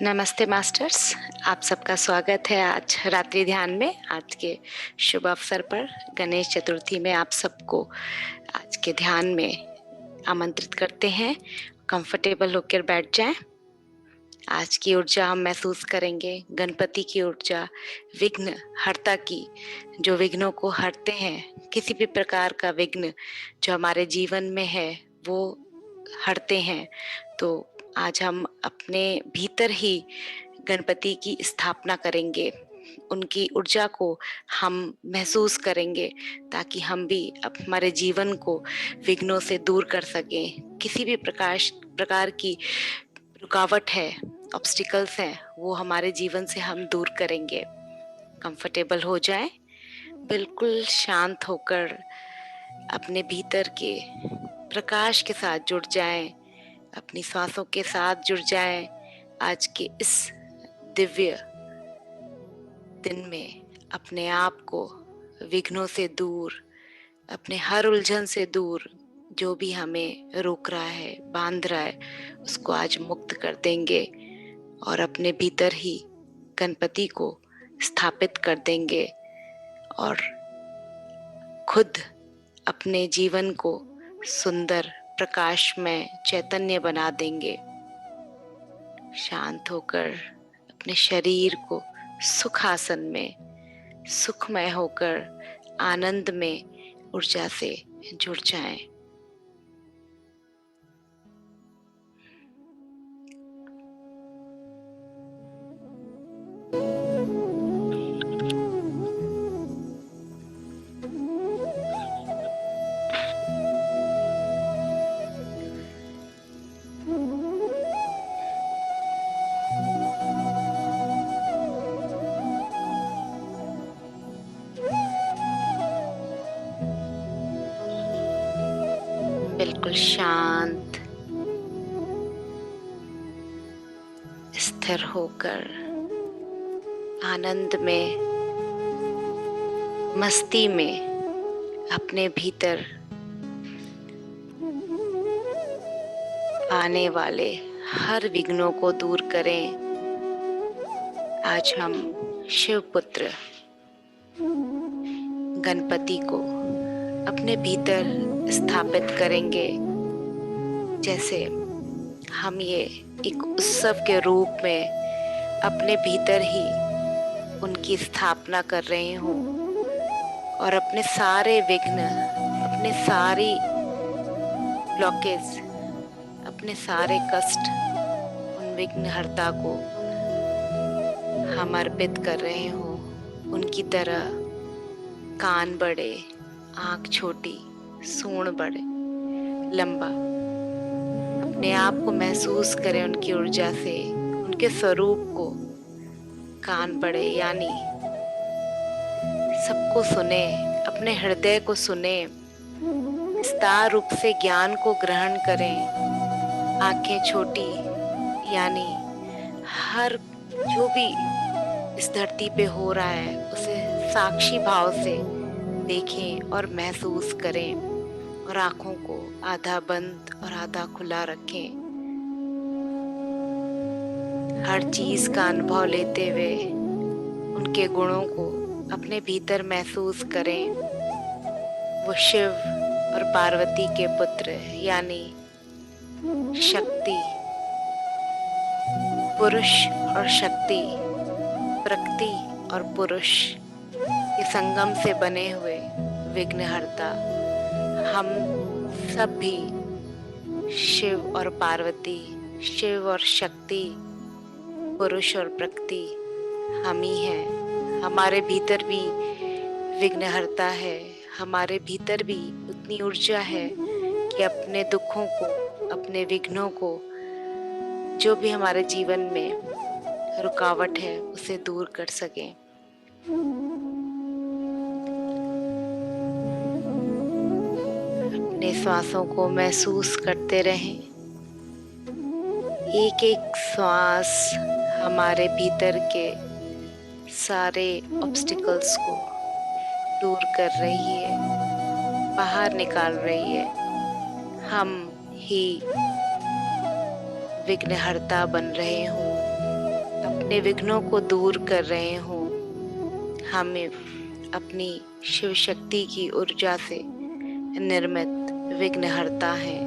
नमस्ते मास्टर्स। आप सबका स्वागत है आज रात्रि ध्यान में। आज के शुभ अवसर पर गणेश चतुर्थी में आप सबको आज के ध्यान में आमंत्रित करते हैं। कंफर्टेबल होकर बैठ जाएं। आज की ऊर्जा हम महसूस करेंगे, गणपति की ऊर्जा, विघ्न हरता की, जो विघ्नों को हरते हैं। किसी भी प्रकार का विघ्न जो हमारे जीवन में है वो हरते हैं। तो आज हम अपने भीतर ही गणपति की स्थापना करेंगे, उनकी ऊर्जा को हम महसूस करेंगे ताकि हम भी हमारे जीवन को विघ्नों से दूर कर सकें। किसी भी प्रकार की रुकावट है, ऑब्स्टिकल्स हैं, वो हमारे जीवन से हम दूर करेंगे। कंफर्टेबल हो जाएं, बिल्कुल शांत होकर अपने भीतर के प्रकाश के साथ जुड़ जाएं, अपनी सांसों के साथ जुड़ जाएं। आज के इस दिव्य दिन में अपने आप को विघ्नों से दूर, अपने हर उलझन से दूर, जो भी हमें रोक रहा है, बांध रहा है, उसको आज मुक्त कर देंगे और अपने भीतर ही गणपति को स्थापित कर देंगे और खुद अपने जीवन को सुंदर, प्रकाशमय, चैतन्य बना देंगे। शांत होकर अपने शरीर को सुखासन में सुखमय होकर आनंद में ऊर्जा से जुड़ जाएं। बिल्कुल शांत, स्थिर होकर आनंद में, मस्ती में अपने भीतर आने वाले हर विघ्नों को दूर करें। आज हम शिवपुत्र गणपति को अपने भीतर स्थापित करेंगे। जैसे हम ये एक उत्सव के रूप में अपने भीतर ही उनकी स्थापना कर रहे हों और अपने सारे विघ्न, अपने सारी ब्लॉकेज, अपने सारे कष्ट उन विघ्नहर्ता को हम अर्पित कर रहे हों। उनकी तरह कान बड़े, आँख छोटी, सूंड बड़े, लंबा। अपने आप को महसूस करें उनकी ऊर्जा से, उनके स्वरूप को। कान बड़े यानी सबको सुने, अपने हृदय को सुने, विस्तार रूप से ज्ञान को ग्रहण करें। आंखें छोटी यानी हर जो भी इस धरती पे हो रहा है उसे साक्षी भाव से देखें और महसूस करें और आंखों को आधा बंद और आधा खुला रखें। हर चीज का अनुभव लेते हुए उनके गुणों को अपने भीतर महसूस करें। वो शिव और पार्वती के पुत्र यानी शक्ति, पुरुष और शक्ति, प्रकृति और पुरुष के संगम से बने हुए विघ्नहर्ता। हम सब भी शिव और पार्वती, शिव और शक्ति, पुरुष और प्रकृति हम ही हैं। हमारे भीतर भी विघ्नहर्ता है, हमारे भीतर भी उतनी ऊर्जा है कि अपने दुखों को, अपने विघ्नों को, जो भी हमारे जीवन में रुकावट है उसे दूर कर सकें। अपने श्वासों को महसूस करते रहें। एक एक श्वास हमारे भीतर के सारे ऑब्स्टिकल्स को दूर कर रही है, बाहर निकाल रही है। हम ही विघ्नहर्ता बन रहे हों। अपने विघ्नों को दूर कर रहे हों। हमें अपनी शिव शक्ति की ऊर्जा से निर्मित विघ्नहर्ता है।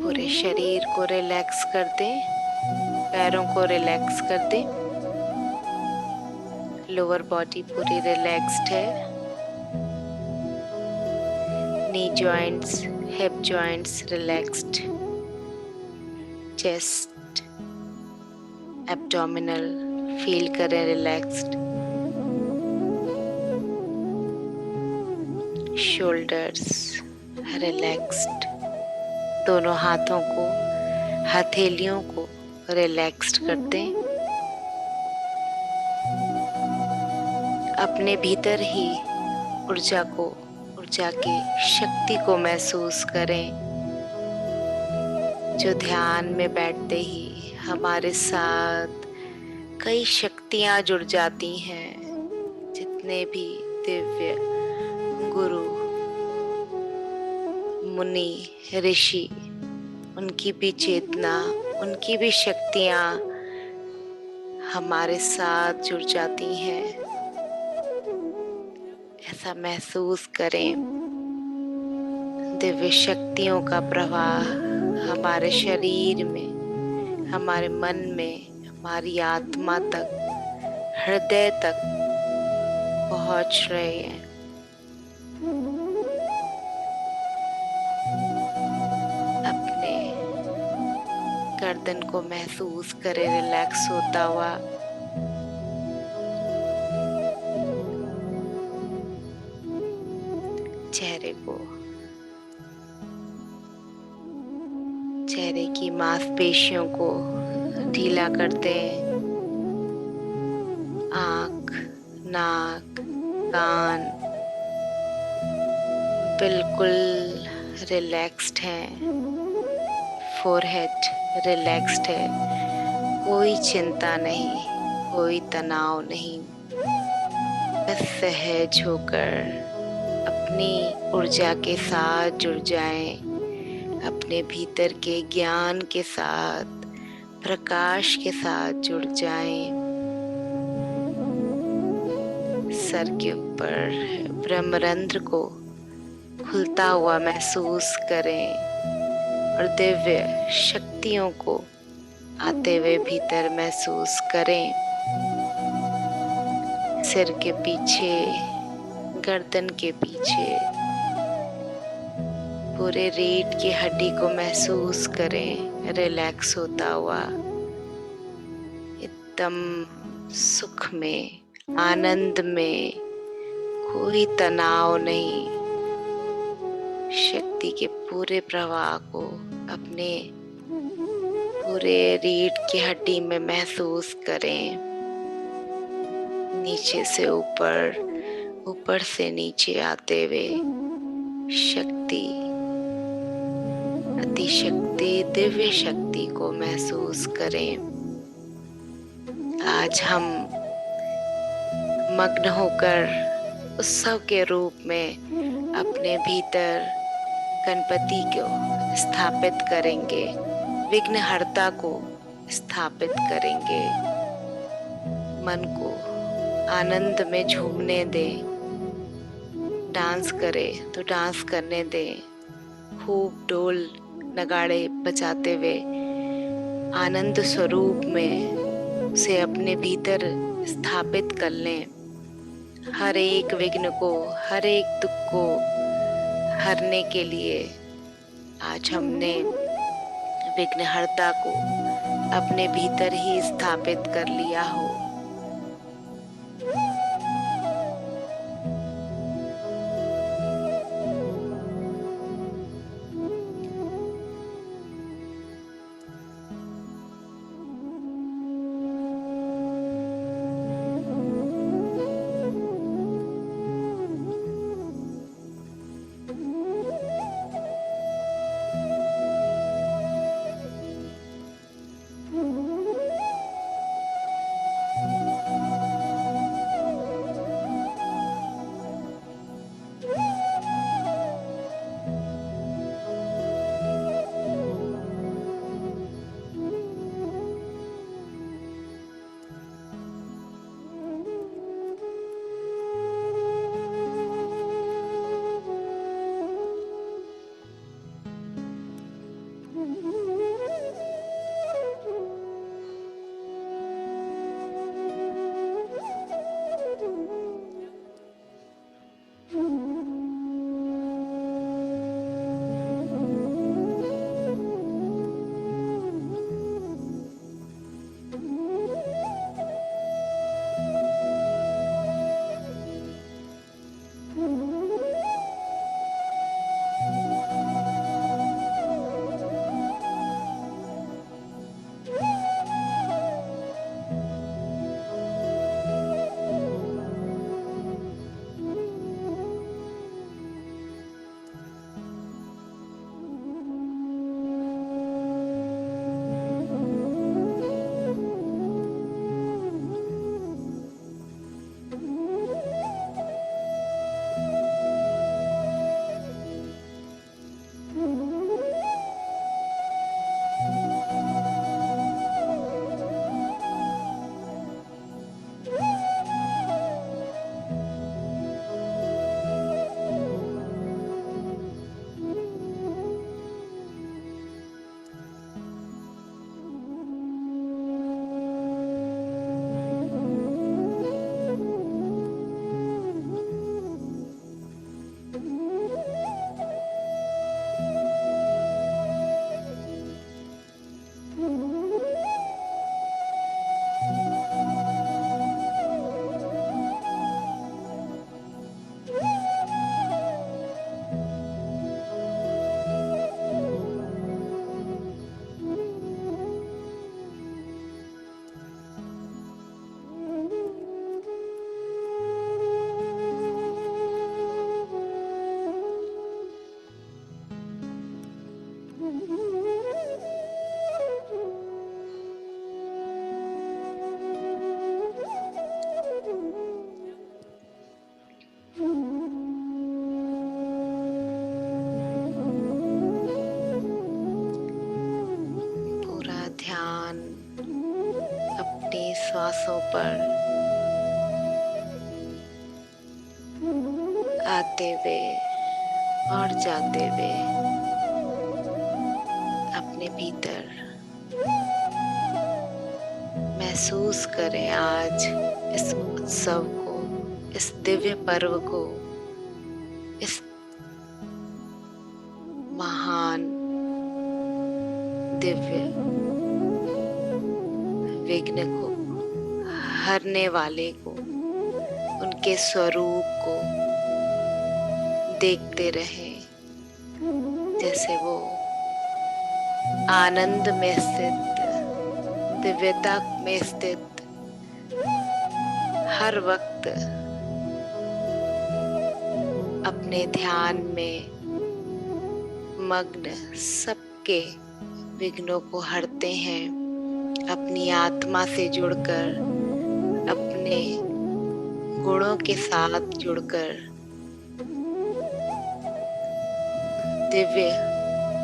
पूरे शरीर को रिलैक्स कर दें, पैरों को रिलैक्स कर दें। लोअर बॉडी पूरी रिलैक्स्ड है। Knee joints, hip joints relaxed. Chest, abdominal feel करें रिलैक्स्ड। Shoulders relaxed. दोनों हाथों को, हथेलियों को रिलैक्स्ड कर दें। अपने भीतर ही ऊर्जा की शक्ति को महसूस करें, जो ध्यान में बैठते ही हमारे साथ कई शक्तियां जुड़ जाती हैं। जितने भी दिव्य गुरु, मुनि, ऋषि, उनकी भी चेतना, उनकी भी शक्तियां हमारे साथ जुड़ जाती हैं। ऐसा महसूस करें, दिव्य शक्तियों का प्रवाह हमारे शरीर में, हमारे मन में, हमारी आत्मा तक, हृदय तक पहुंच रहे हैं। अपने गर्दन को महसूस करें रिलैक्स होता हुआ। चेहरे की मांसपेशियों को ढीला करते हैं। आँख, नाक, कान बिल्कुल रिलैक्स्ड हैं। फोरहेड रिलैक्स्ड है। कोई चिंता नहीं, कोई तनाव नहीं। बस सहज होकर अपनी ऊर्जा के साथ जुड़ जाएं, अपने भीतर के ज्ञान के साथ, प्रकाश के साथ जुड़ जाएं। सर के ऊपर ब्रह्मरंध्र को खुलता हुआ महसूस करें और दिव्य शक्तियों को आते हुए भीतर महसूस करें। सिर के पीछे, गर्दन के पीछे पूरे रीढ़ की हड्डी को महसूस करें रिलैक्स होता हुआ, एकदम सुख में, आनंद में, कोई तनाव नहीं। शक्ति के पूरे प्रवाह को अपने पूरे रीढ़ की हड्डी में महसूस करें। नीचे से ऊपर, ऊपर से नीचे आते हुए शक्ति, अति शक्ति, दिव्य शक्ति को महसूस करें। आज हम मग्न होकर उत्सव के रूप में अपने भीतर गणपति को स्थापित करेंगे, विघ्नहर्ता को स्थापित करेंगे। मन को आनंद में झूमने दें। डांस करे तो डांस करने दें। खूब ढोल नगाड़े बजाते हुए आनंद स्वरूप में उसे अपने भीतर स्थापित कर लें। हर एक विघ्न को, हर एक दुख को हरने के लिए आज हमने विघ्नहर्ता को अपने भीतर ही स्थापित कर लिया हो। सांसों पर आते हुए और जाते हुए अपने भीतर महसूस करें आज इस उत्सव को, इस दिव्य पर्व को, इस महान दिव्य विघ्न को हरने वाले को, उनके स्वरूप को देखते रहें, जैसे वो आनंद में स्थित, दिव्यता में स्थित, हर वक्त अपने ध्यान में मग्न सबके विघ्नों को हरते हैं, अपनी आत्मा से जुड़कर, अपने गुणों के साथ जुड़कर दिव्य,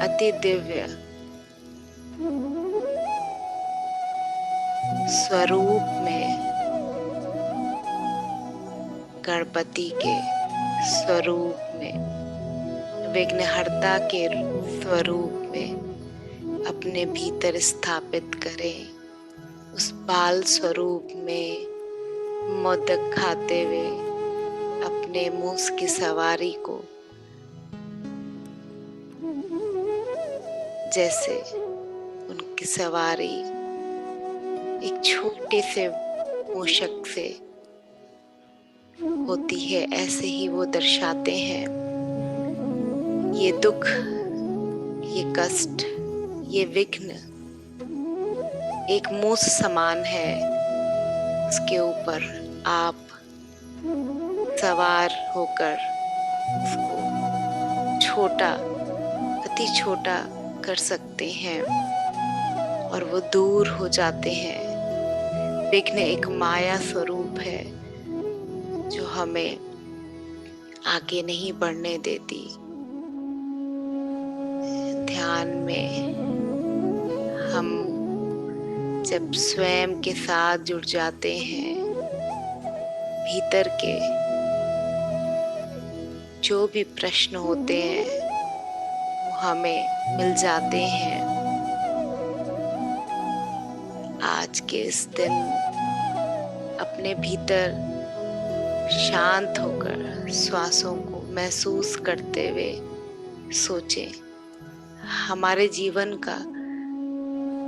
अति दिव्य स्वरूप में, गणपति के स्वरूप में, विघ्नहर्ता के स्वरूप में अपने भीतर स्थापित करें। उस बाल स्वरूप में मोदक खाते हुए अपने मुंह की सवारी को, जैसे उनकी सवारी एक छोटे से मूषक से होती है, ऐसे ही वो दर्शाते हैं। ये दुख, ये कष्ट, ये विघ्न एक मूस समान है, उसके ऊपर आप सवार होकर उसको छोटा, अति छोटा कर सकते हैं और वो दूर हो जाते हैं। विघ्न एक माया स्वरूप है जो हमें आगे नहीं बढ़ने देती। ध्यान में हम जब स्वयं के साथ जुड़ जाते हैं, भीतर के जो भी प्रश्न होते हैं वो हमें मिल जाते हैं। आज के इस दिन अपने भीतर शांत होकर श्वासों को महसूस करते हुए सोचें, हमारे जीवन का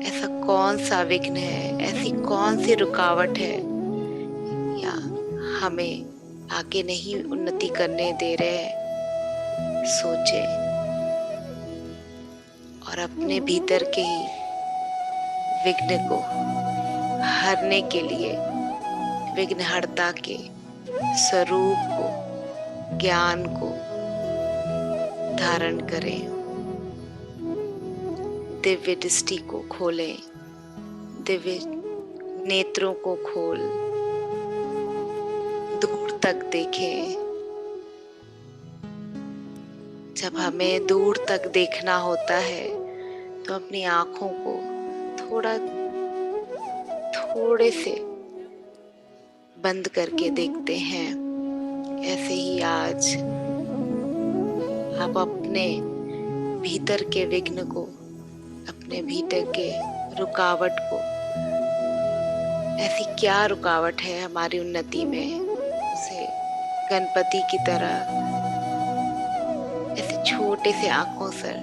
ऐसा कौन सा विघ्न है, ऐसी कौन सी रुकावट है या हमें आगे नहीं उन्नति करने दे रहे हैं। सोचें और अपने भीतर के ही विघ्न को हरने के लिए विघ्नहर्ता के स्वरूप को, ज्ञान को धारण करें। दिव्य दृष्टि को खोलें, दिव्य नेत्रों को खोल दूर तक देखें। जब हमें दूर तक देखना होता है तो अपनी आंखों को थोड़े से बंद करके देखते हैं। ऐसे ही आज आप अपने भीतर के विघ्न को, अपने भीतर के रुकावट को, ऐसी क्या रुकावट है हमारी उन्नति में, उसे गणपति की तरह ऐसे छोटे से आंखों से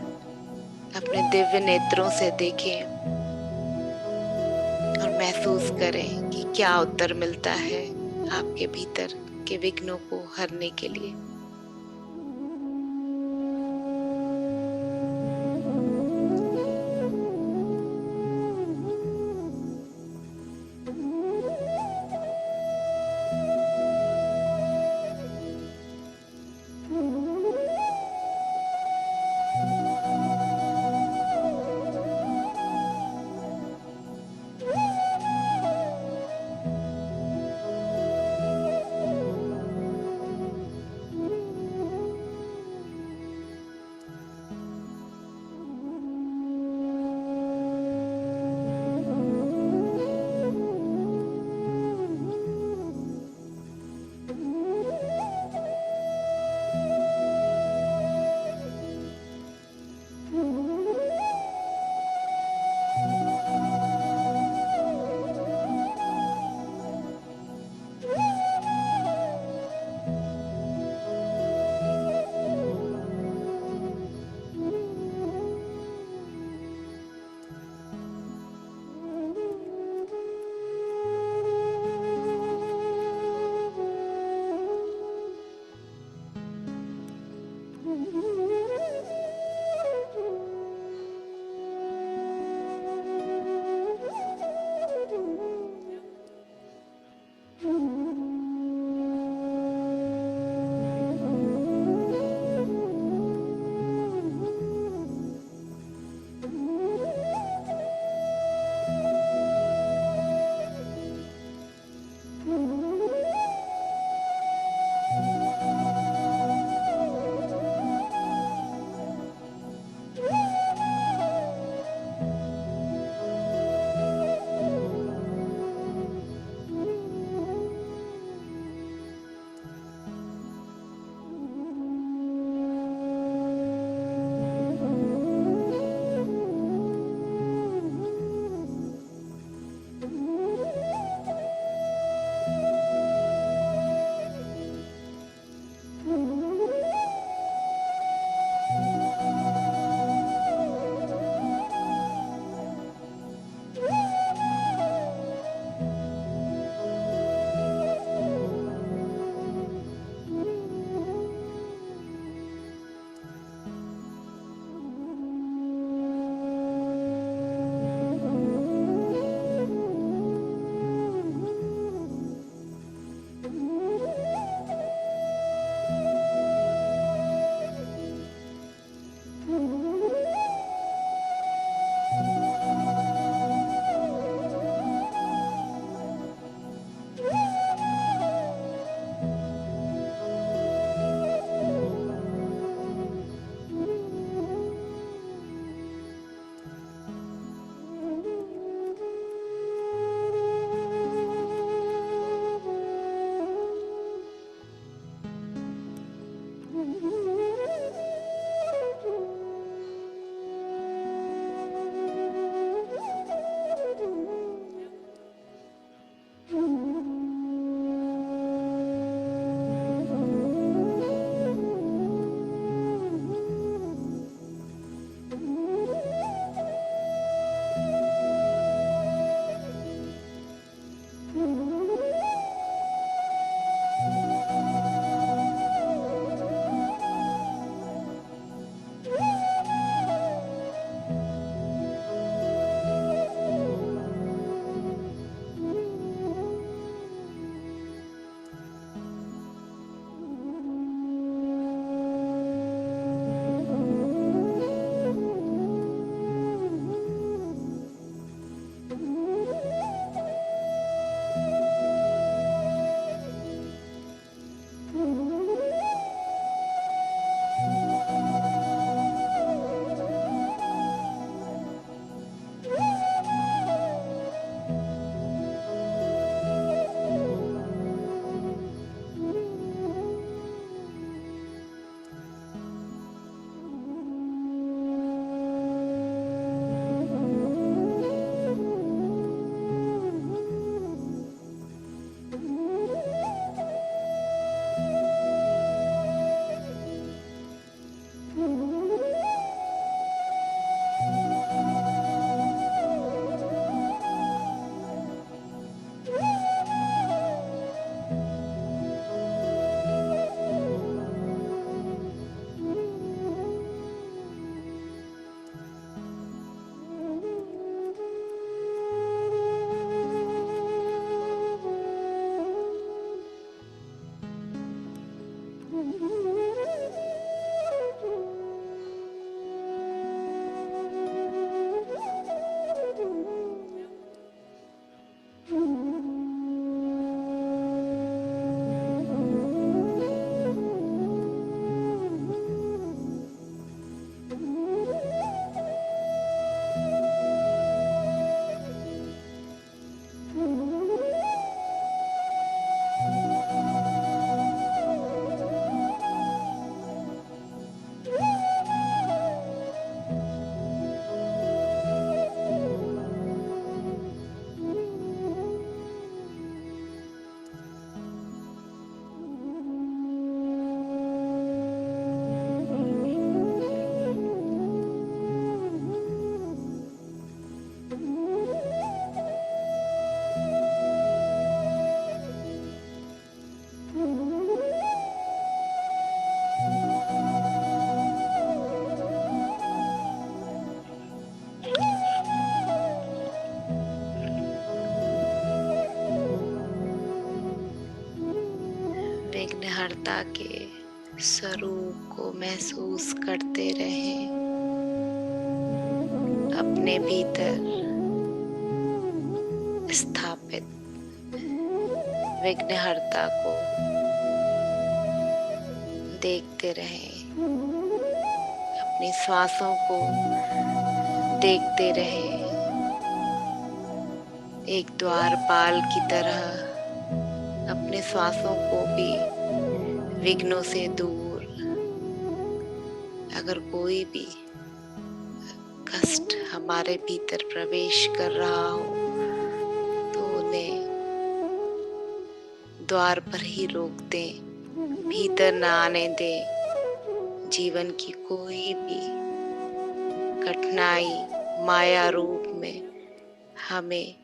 अपने दिव्य नेत्रों से देखें और महसूस करें कि क्या उत्तर मिलता है आपके भीतर के विघ्नों को हरने के लिए। विघ्नहर्ता के स्वरूप को महसूस करते रहें। अपने भीतर स्थापित विघ्नहर्ता को देखते रहें। अपनी श्वासों को देखते रहें। एक द्वारपाल की तरह अपने श्वासों को भी विघ्नों से दूर, अगर कोई भी कष्ट हमारे भीतर प्रवेश कर रहा हो तो उन्हें द्वार पर ही रोक दें, भीतर न आने दें। जीवन की कोई भी कठिनाई माया रूप में हमें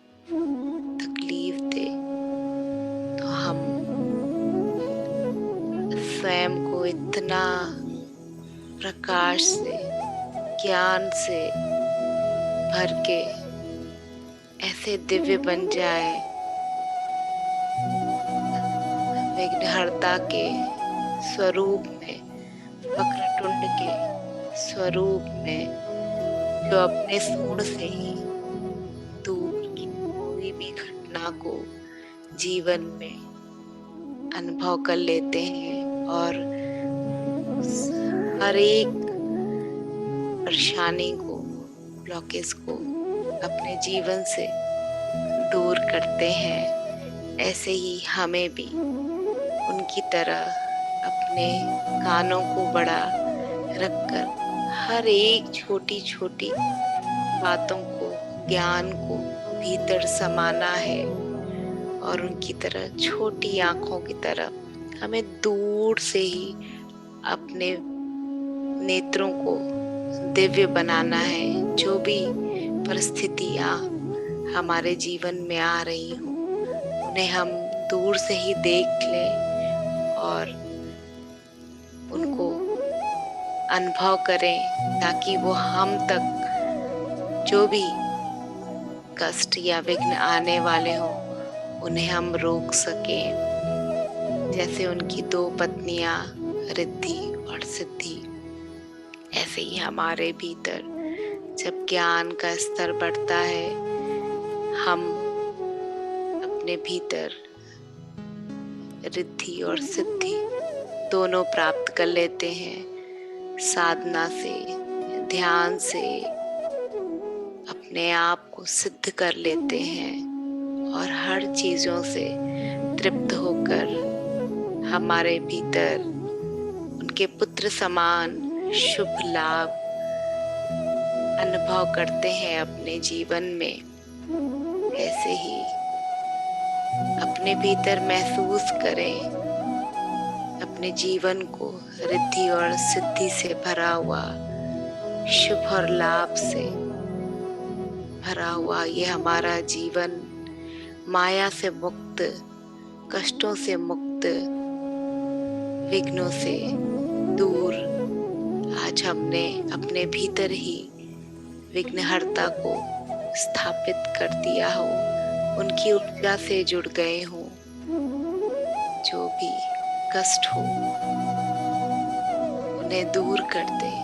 तकलीफ दे तो हम स्वयं को इतना प्रकाश से, ज्ञान से भर के ऐसे दिव्य बन जाए, विघ्नहर्ता के स्वरूप में, वक्रतुंड के स्वरूप में, जो अपने सूंड से ही दूर की कोई भी घटना को जीवन में अनुभव कर लेते हैं और हर एक परेशानी को, ब्लॉकेज को अपने जीवन से दूर करते हैं। ऐसे ही हमें भी उनकी तरह अपने कानों को बड़ा रखकर हर एक छोटी छोटी बातों को, ज्ञान को भीतर समाना है और उनकी तरह छोटी आंखों की तरह हमें दूर से ही अपने नेत्रों को दिव्य बनाना है। जो भी परिस्थितियां हमारे जीवन में आ रही हों उन्हें हम दूर से ही देख लें और उनको अनुभव करें, ताकि वो हम तक जो भी कष्ट या विघ्न आने वाले हों उन्हें हम रोक सकें। जैसे उनकी दो पत्नियां रिद्धि और सिद्धि, ऐसे ही हमारे भीतर जब ज्ञान का स्तर बढ़ता है हम अपने भीतर रिद्धि और सिद्धि दोनों प्राप्त कर लेते हैं। साधना से, ध्यान से अपने आप को सिद्ध कर लेते हैं और हर चीजों से तृप्त होकर हमारे भीतर उनके पुत्र समान शुभ लाभ अनुभव करते हैं अपने जीवन में। ऐसे ही अपने भीतर महसूस करें अपने जीवन को रिद्धि और सिद्धि से भरा हुआ, शुभ और लाभ से भरा हुआ। ये हमारा जीवन माया से मुक्त, कष्टों से मुक्त, विघ्नों से दूर। आज हमने अपने भीतर ही विघ्नहर्ता को स्थापित कर दिया हो, उनकी ऊर्जा से जुड़ गए हों। जो भी कष्ट हो उन्हें दूर कर दे,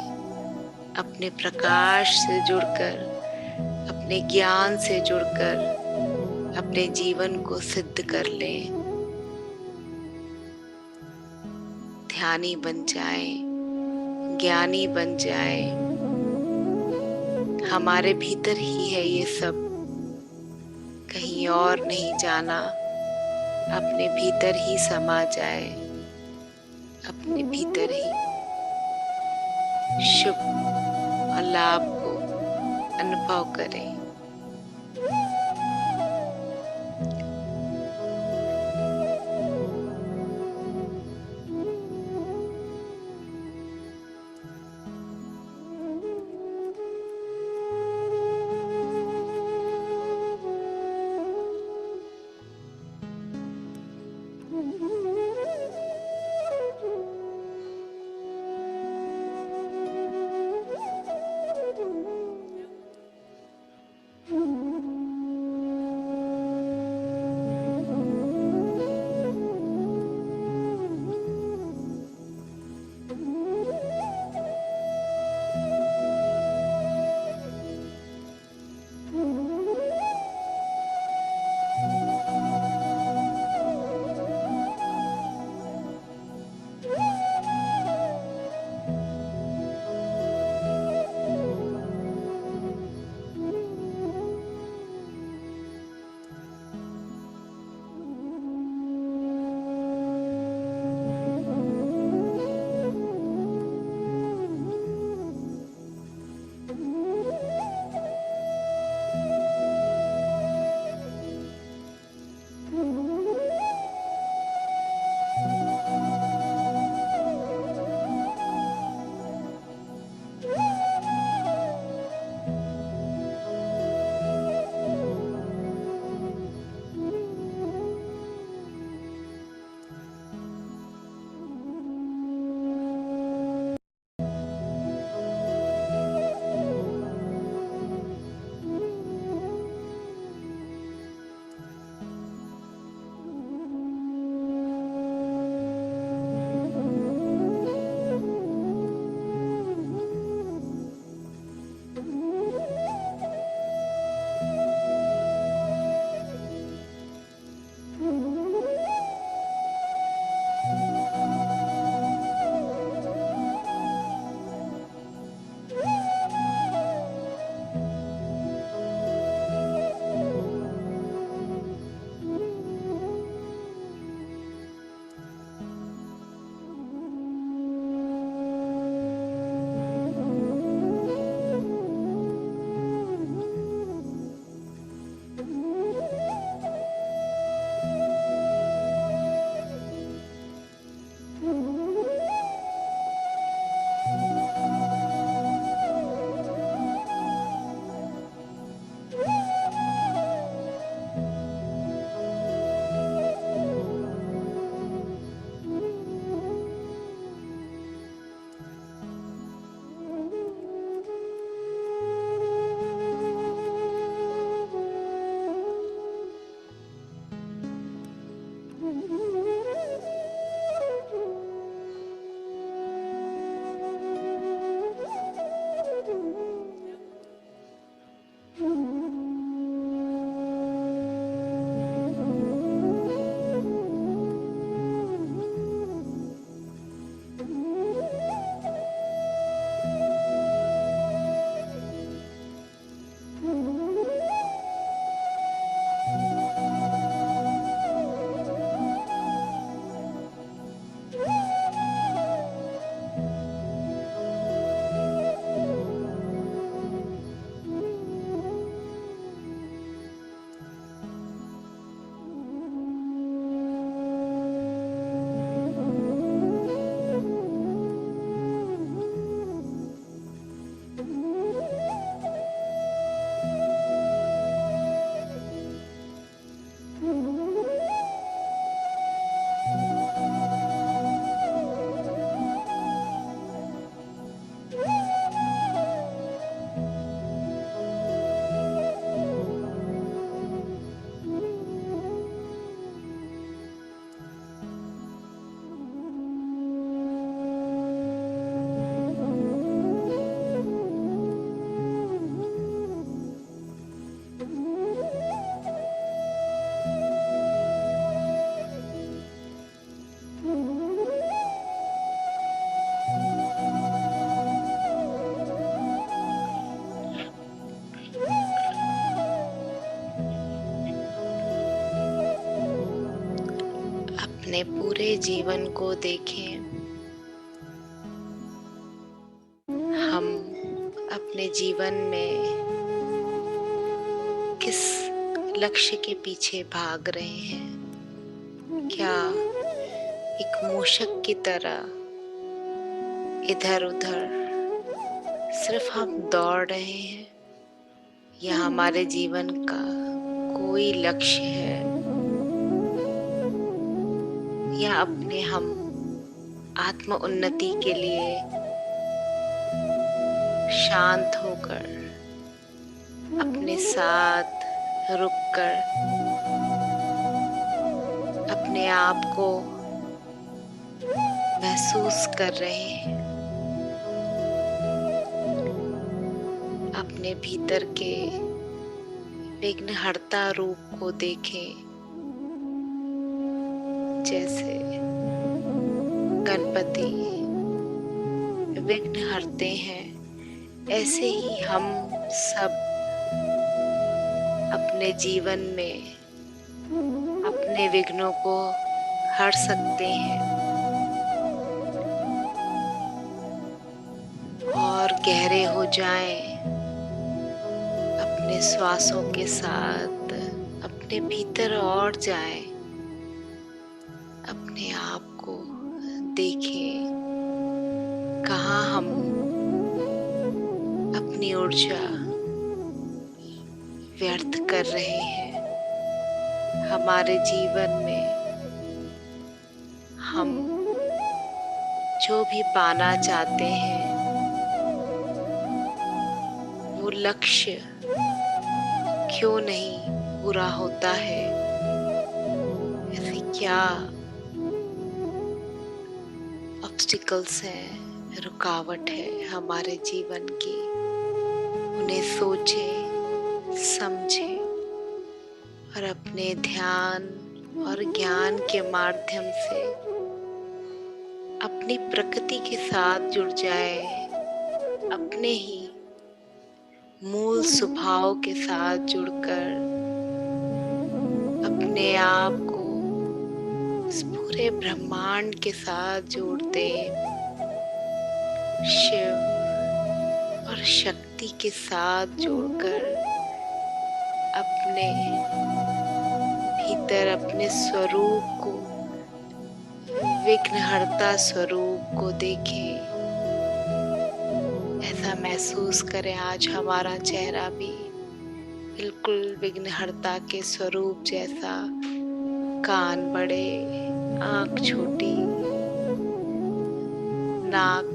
अपने प्रकाश से जुड़कर, अपने ज्ञान से जुड़कर अपने जीवन को सिद्ध कर लें। ध्यानी बन जाए, ज्ञानी बन जाए। हमारे भीतर ही है ये सब, कहीं और नहीं जाना। अपने भीतर ही समा जाए, अपने भीतर ही शुभ और लाभ को अनुभव करें। अपने पूरे जीवन को देखें। हम अपने जीवन में किस लक्ष्य के पीछे भाग रहे हैं? क्या एक मूषक की तरह इधर उधर सिर्फ हम दौड़ रहे हैं, या हमारे जीवन का कोई लक्ष्य है, या अपने हम आत्म उन्नति के लिए शांत होकर अपने साथ रुककर अपने आप को महसूस कर रहे हैं। अपने भीतर के विघ्नहर्ता रूप को देखें। जैसे गणपति विघ्न हरते हैं, ऐसे ही हम सब अपने जीवन में अपने विघ्नों को हर सकते हैं और गहरे हो जाएं। अपने श्वासों के साथ अपने भीतर और जाएं। अपने आप को देखें, कहाँ हम अपनी ऊर्जा व्यर्थ कर रहे हैं। हमारे जीवन में हम जो भी पाना चाहते हैं, वो लक्ष्य क्यों नहीं पूरा होता है? ऐसे क्या ऑब्स्टिकल्स हैं, रुकावट है हमारे जीवन की? उन्हें सोचें, समझें और अपने ध्यान और ज्ञान के माध्यम से अपनी प्रकृति के साथ जुड़ जाए। अपने ही मूल स्वभाव के साथ जुड़कर अपने आप को इस पूरे ब्रह्मांड के साथ जोड़ते, शिव और शक्ति के साथ जोड़कर अपने भीतर अपने स्वरूप को, विघ्नहर्ता स्वरूप को देखें। ऐसा महसूस करें आज हमारा चेहरा भी बिल्कुल विघ्नहर्ता के स्वरूप जैसा, कान बड़े, आँख छोटी, नाक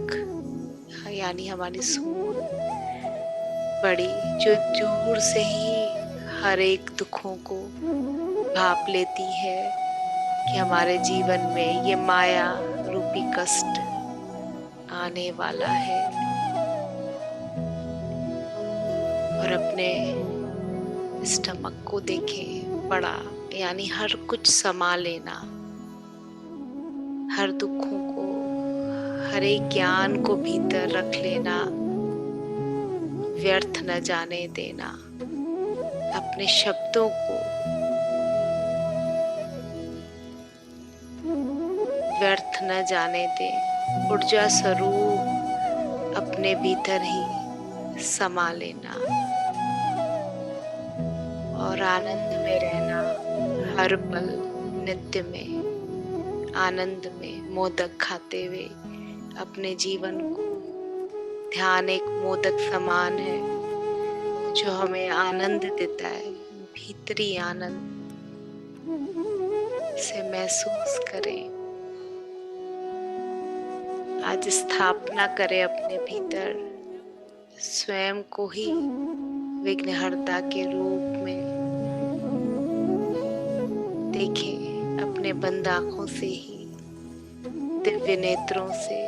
यानी हमारी सूंड बड़ी, जो दूर से ही हर एक दुखों को भाप लेती है कि हमारे जीवन में ये माया रूपी कष्ट आने वाला है। और अपने स्टमक को देखें, बड़ा यानी हर कुछ समा लेना, हर दुखों को, हर एक ज्ञान को भीतर रख लेना, व्यर्थ न जाने देना। अपने शब्दों को व्यर्थ न जाने दें। ऊर्जा स्वरूप अपने भीतर ही समा लेना और आनंद में रहना। हर पल नित्य में आनंद में मोदक खाते हुए अपने जीवन को, ध्यान एक मोदक समान है जो हमें आनंद देता है, भीतरी आनंद से महसूस करें। आज स्थापना करें अपने भीतर स्वयं को ही विघ्नहर्ता के रूप में देखें। अपने बंद आँखों से ही, दिव्य नेत्रों से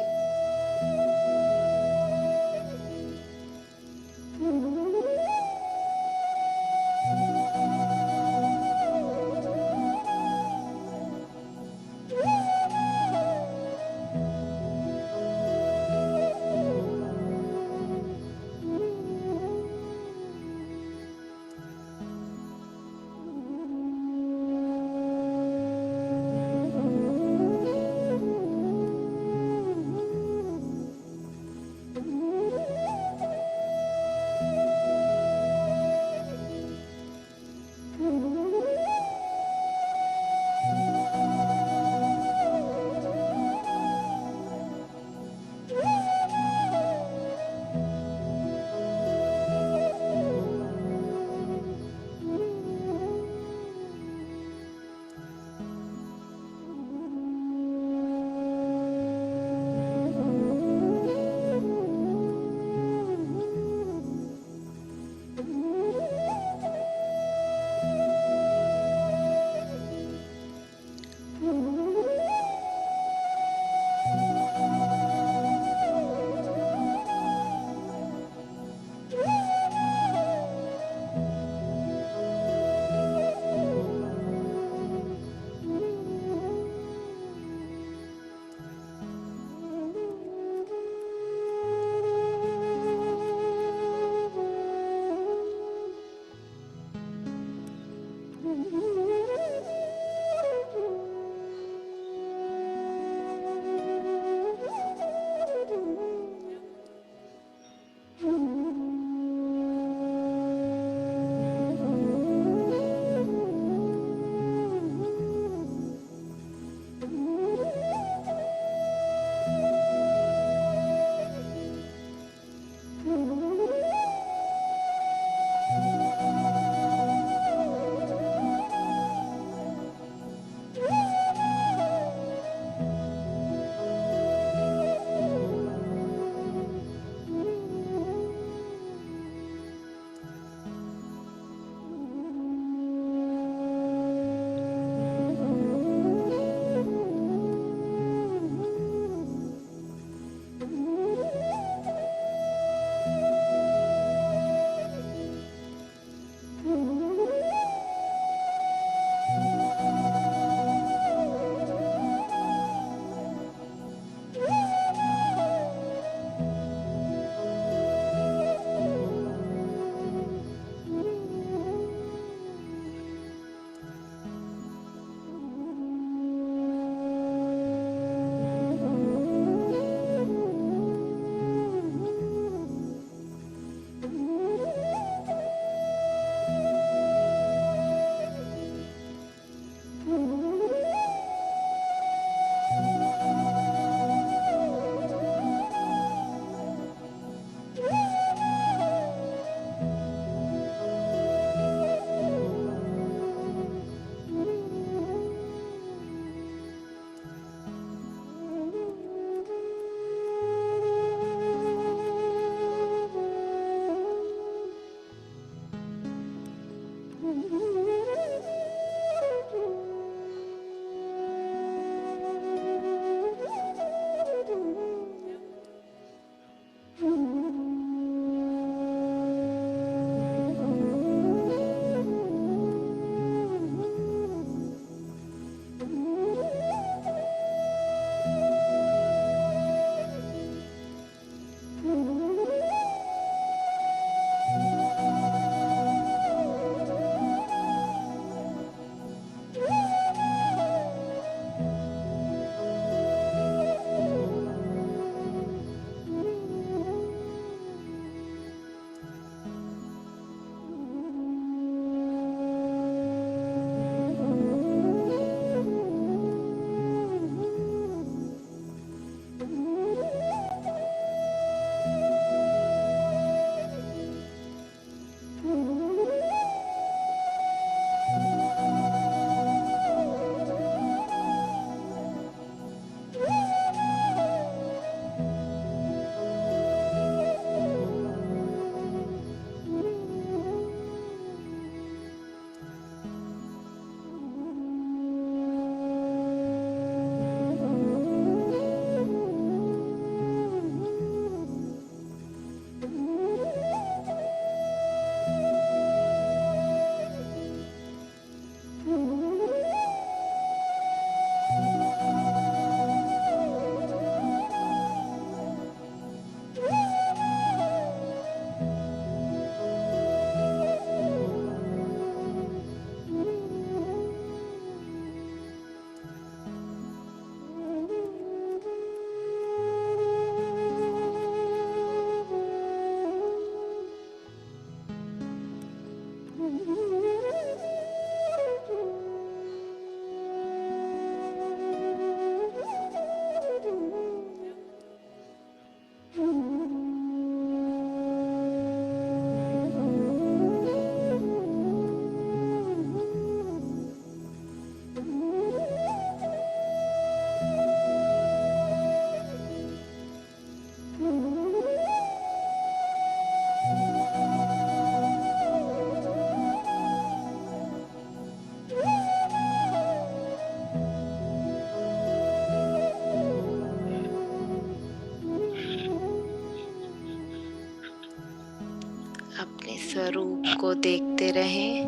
अपने स्वरूप को देखते रहें,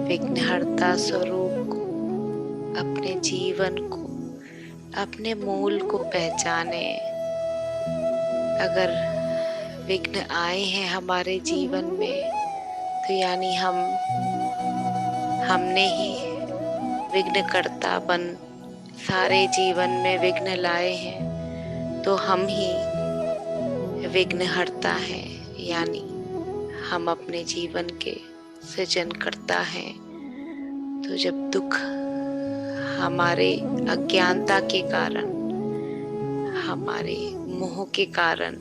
विघ्नहर्ता स्वरूप को, अपने जीवन को, अपने मूल को पहचाने। अगर विघ्न आए हैं हमारे जीवन में तो यानी हमने ही विघ्नकर्ता बन सारे जीवन में विघ्न लाए हैं, तो हम ही विघ्नहर्ता हैं, यानी हम अपने जीवन के सृजनकर्ता हैं। तो जब दुख हमारे अज्ञानता के कारण, हमारे मोह के कारण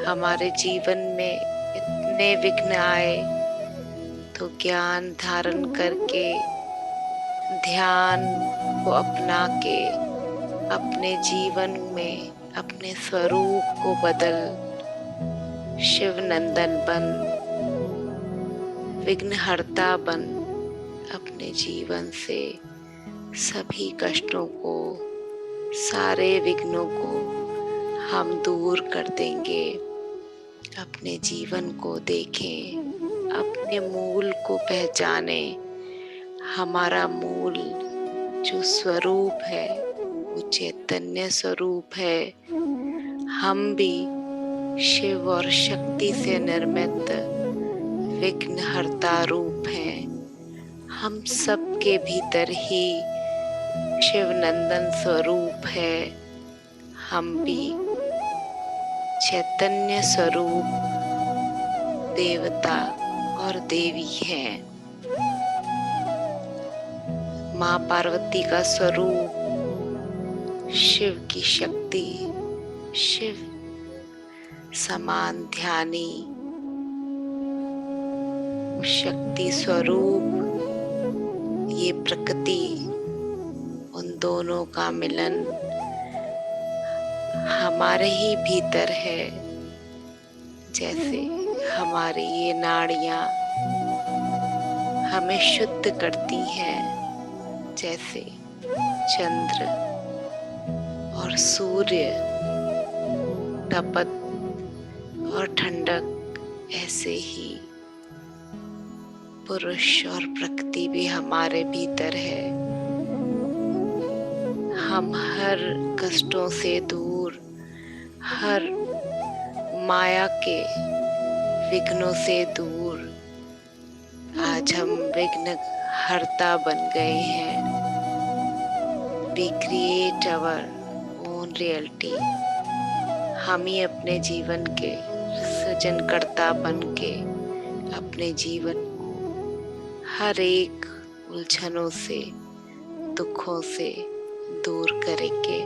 हमारे जीवन में इतने विघ्न आए, तो ज्ञान धारण करके, ध्यान को अपना के अपने जीवन में अपने स्वरूप को बदल शिव नंदन बन, विघ्नहर्ता बन, अपने जीवन से सभी कष्टों को, सारे विघ्नों को हम दूर कर देंगे। अपने जीवन को देखें, अपने मूल को पहचाने। हमारा मूल जो स्वरूप है वो चैतन्य स्वरूप है। हम भी शिव और शक्ति से निर्मित विघ्नहर्ता रूप हैं। हम सबके भीतर ही शिव नंदन स्वरूप है। हम भी चैतन्य स्वरूप देवता और देवी हैं। माँ पार्वती का स्वरूप शिव की शक्ति, शिव समान ध्यानी शक्ति स्वरूप, ये प्रकृति, उन दोनों का मिलन हमारे ही भीतर है। जैसे हमारी ये नाड़ियाँ हमें शुद्ध करती हैं, जैसे चंद्र और सूर्य तपत और ठंडक, ऐसे ही पुरुष और प्रकृति भी हमारे भीतर है। हम हर कष्टों से दूर, हर माया के विघ्नों से दूर, आज हम विघ्न हरता बन गए हैं। We create our own reality। हम ही अपने जीवन के सृजनकर्ता बन के अपने जीवन को हर एक उलझनों से, दुखों से दूर करेंगे।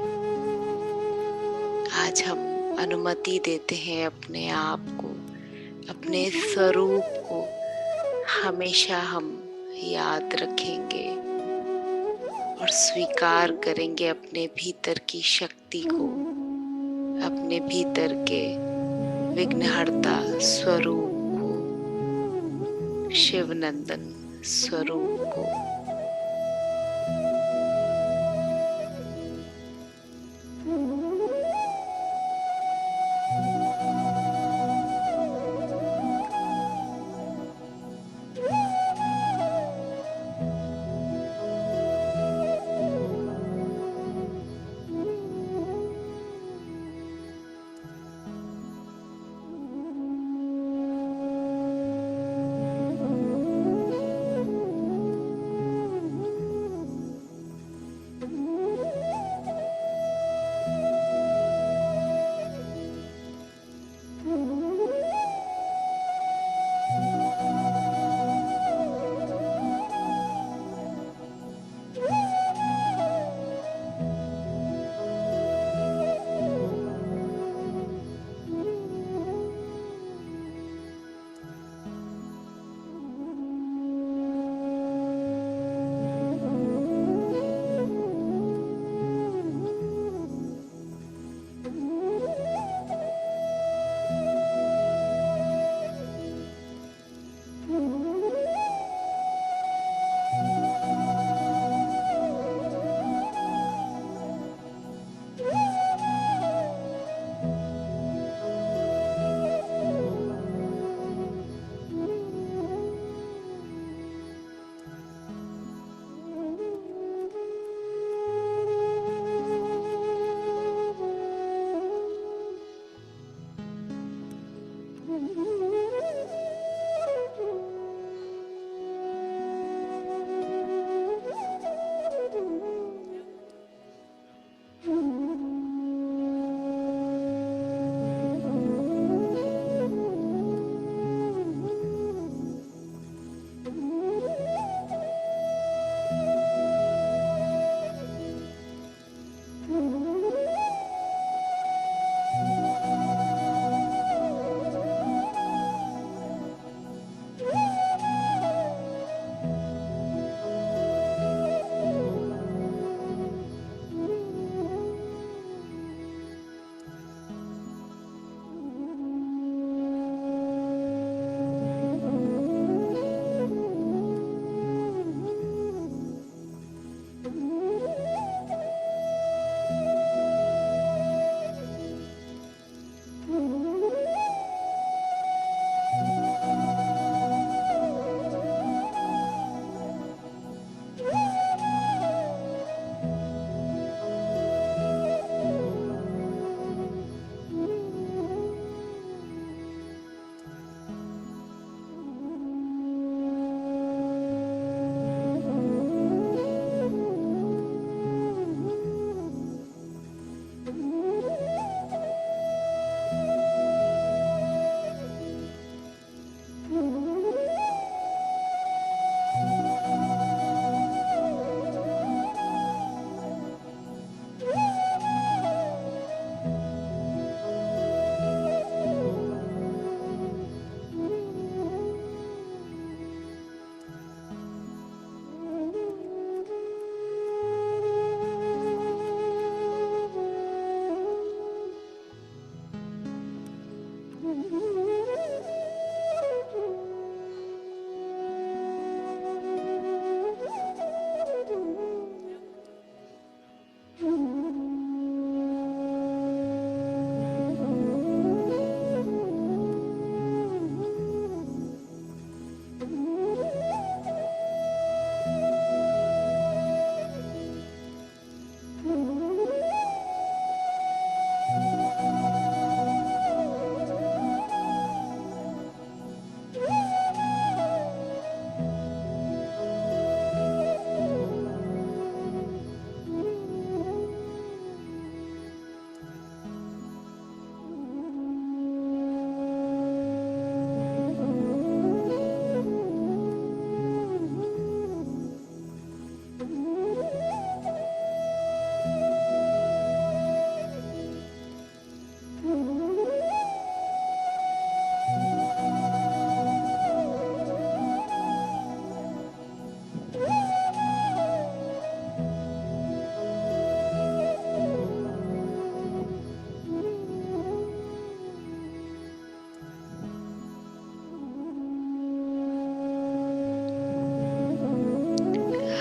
आज हम अनुमति देते हैं अपने आप को, अपने स्वरूप को हमेशा हम याद रखेंगे और स्वीकार करेंगे अपने भीतर की शक्ति को, अपने भीतर के विघ्नहर्ता स्वरूप को, शिवनंदन स्वरूप को।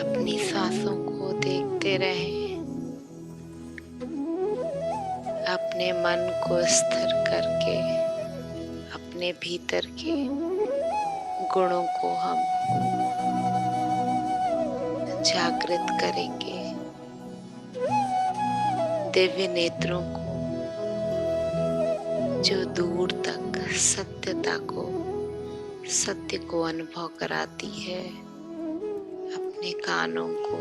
अपनी सांसों को देखते रहें, अपने मन को स्थिर करके अपने भीतर के गुणों को हम जागृत करेंगे। दिव्य नेत्रों को जो दूर तक सत्य को अनुभव कराती है, अपने कानों को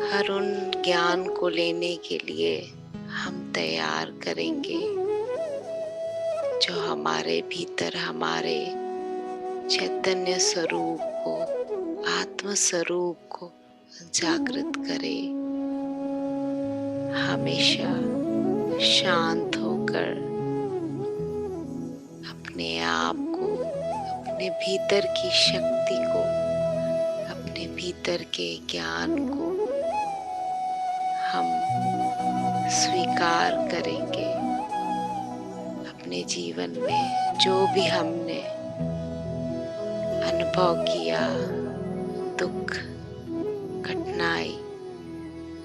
हर उन ज्ञान को लेने के लिए हम तैयार करेंगे जो हमारे भीतर हमारे चैतन्य स्वरूप को, आत्म स्वरूप को जागृत करे। हमेशा शांत होकर अपने आप को, अपने भीतर की शक्ति को, अपने भीतर के ज्ञान को हम स्वीकार करेंगे। अपने जीवन में जो भी हमने अनुभव किया, दुख, कठिनाई,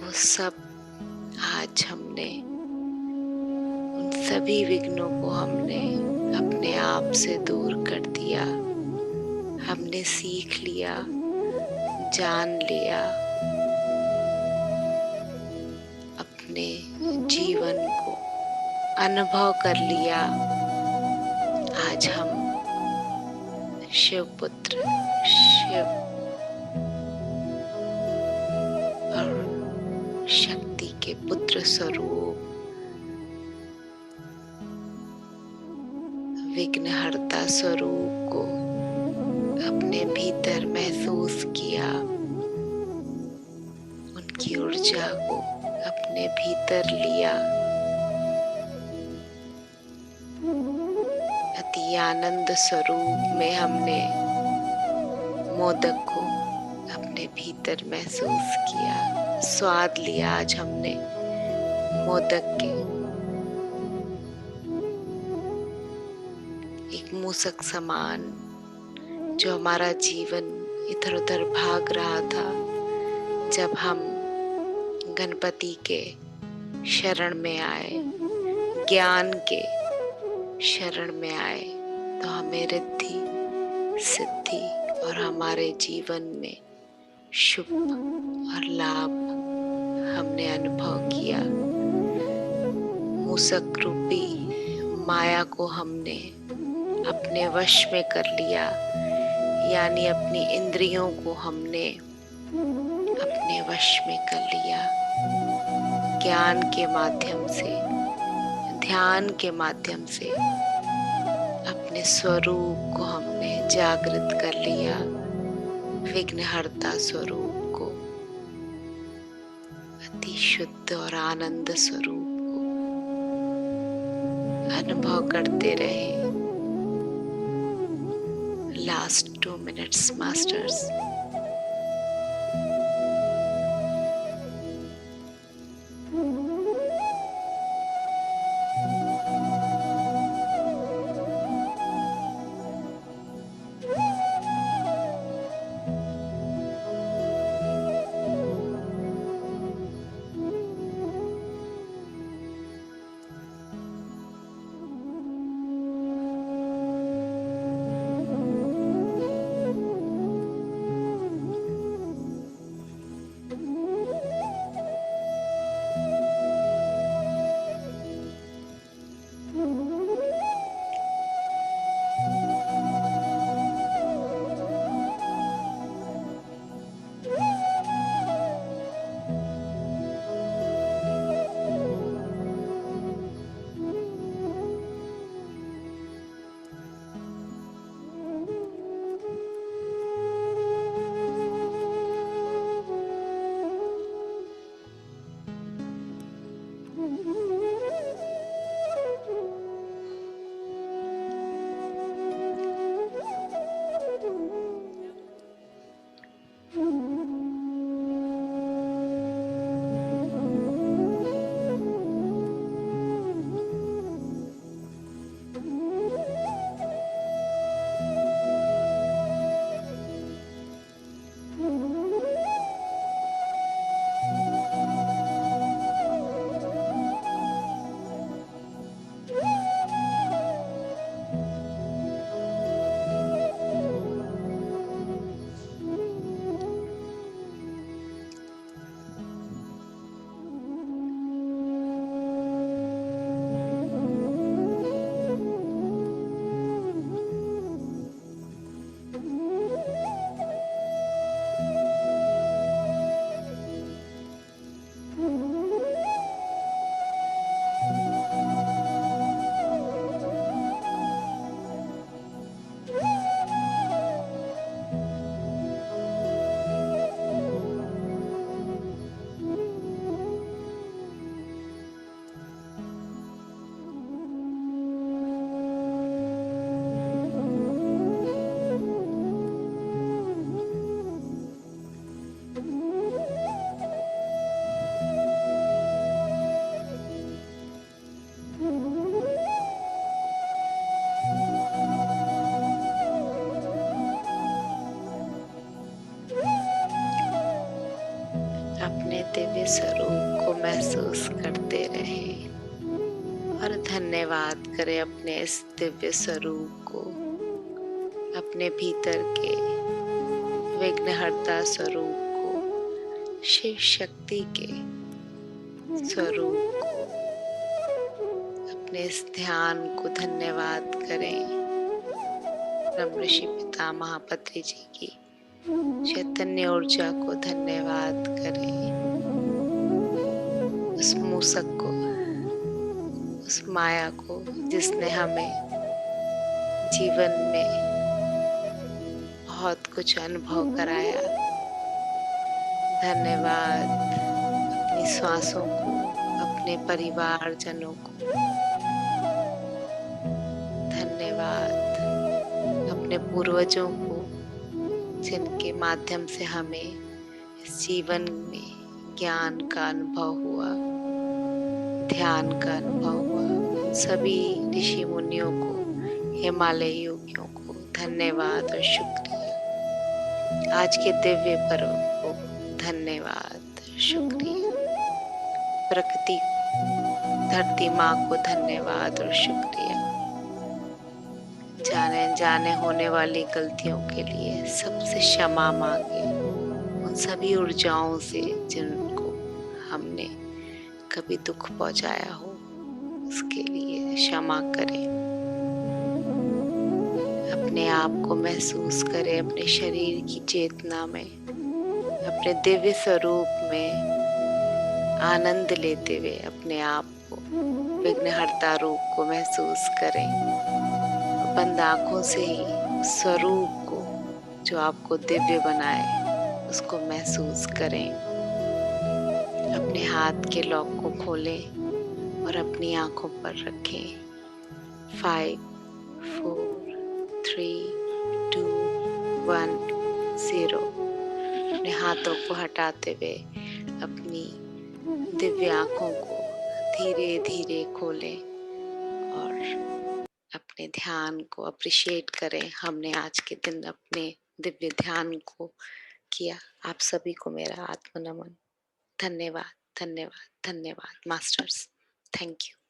वो सब आज हमने उन सभी विघ्नों को हमने अपने आप से दूर कर दिया। हमने सीख लिया, जान लिया, अपने जीवन को अनुभव कर लिया आज हम शिव पुत्र शिव और शक्ति के पुत्र स्वरूप विघ्नहर्ता स्वरूप को अपने भीतर महसूस किया, उनकी ऊर्जा को अपने भीतर लिया। अति आनंद स्वरूप में हमने मोदक को अपने भीतर महसूस किया, स्वाद लिया। आज हमने मोदक के एक मूसक समान जो हमारा जीवन इधर उधर भाग रहा था, जब हम गणपति के शरण में आए, ज्ञान के शरण में आए, तो हमें रिद्धि सिद्धि और हमारे जीवन में शुभ और लाभ हमने अनुभव किया। मूसक रूपी माया को हमने अपने वश में कर लिया, यानी अपनी इंद्रियों को हमने अपने वश में कर लिया। ज्ञान के माध्यम से, ध्यान के माध्यम से अपने स्वरूप को हमने जागृत कर लिया, विघ्नहर्ता स्वरूप को, अति शुद्ध और आनंद स्वरूप को अनुभव करते रहे। Last 2 minutes masters. दिव्य स्वरूप को महसूस करते रहें और धन्यवाद करें अपने इस दिव्य स्वरूप को, अपने भीतर के विघ्नहर्ता स्वरूप को, शिव शक्ति के स्वरूप को, अपने इस ध्यान को धन्यवाद करें। ब्रह्म ऋषि पिता महापत्रि जी की चैतन्य ऊर्जा को धन्यवाद करें। उस मूसक को, उस माया को जिसने हमें जीवन में बहुत कुछ अनुभव कराया। धन्यवाद अपनी श्वासों को, अपने परिवारजनों को। धन्यवाद अपने पूर्वजों को जिनके माध्यम से हमें इस जीवन में ज्ञान का अनुभव हुआ, ध्यान का अनुभव हुआ। सभी ऋषि मुनियों को, हिमालय योगियों को धन्यवाद और शुक्रिया। आज के दिव्य पर्व को धन्यवाद, शुक्रिया। प्रकृति, धरती माँ को धन्यवाद और शुक्रिया। जाने अनजाने होने वाली गलतियों के लिए सबसे क्षमा मांगे। उन सभी ऊर्जाओं से जिनको हमने कभी दुख पहुंचाया हो, उसके लिए क्षमा करें। अपने आप को महसूस करें अपने शरीर की चेतना में, अपने दिव्य स्वरूप में आनंद लेते हुए अपने आप को, विघ्नहर्ता रूप को महसूस करें। बंद आंखों से ही स्वरूप को जो आपको दिव्य बनाए उसको महसूस करें। अपने हाथ के लॉक को खोलें और अपनी आंखों पर रखें। 5, 4, 3, 2, 1, 0। अपने हाथों को हटाते हुए अपनी दिव्य आंखों को धीरे धीरे खोलें और अपने ध्यान को अप्रिशिएट करें। हमने आज के दिन अपने दिव्य ध्यान को किया। आप सभी को मेरा आत्म नमन। धन्यवाद, धन्यवाद, धन्यवाद मास्टर्स। Thank you.